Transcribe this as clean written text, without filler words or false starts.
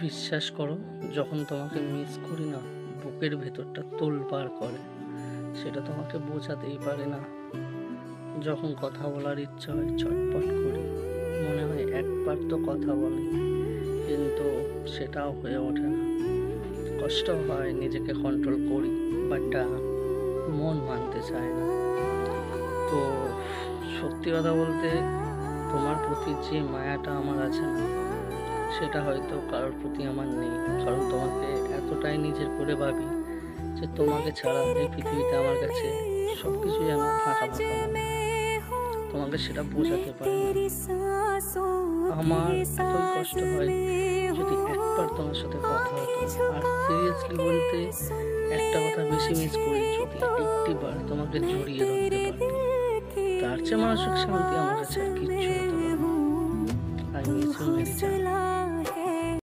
বিশ্বাস করো, যখন তোমাকে মিস করি না, বুকের ভেতরটা তোলপাড় করে। সেটা তোমাকে বোঝাতেই পারে না। যখন কথা বলার ইচ্ছা হয় ছটফট করি, মনে হয় একবার তো কথা বলি, কিন্তু সেটাও হয়ে ওঠে না। কষ্ট হয়, নিজেকে কন্ট্রোল করি, বাট মন মানতে চায় না। তো সত্যি কথা বলতে, তোমার প্রতি যে মায়াটা আমার আছে না, সেটা হয়তো কারোর প্রতি আমার নেই। কারণ তোমাকে এতটাই নিজের করে ভাবি যে তোমাকে ছাড়া এই পৃথিবীতে আমার কাছে সবকিছু যেন ফাঁকা ফাঁকা মনে হয়। তোমাকে সেটা বোঝাতে পারি না। আমার এতই কষ্ট হয় যদি একবার তোমার সাথে কথা হতো। আর সিরিয়াসলি বলতে, একটা কথা বেশি মিস করি, যদি একটিবার তোমাকে জড়িয়ে ধরতে পারতাম। তার চেয়ে মানসিক শান্তি আমার কাছে আর কিচ্ছু হতো না।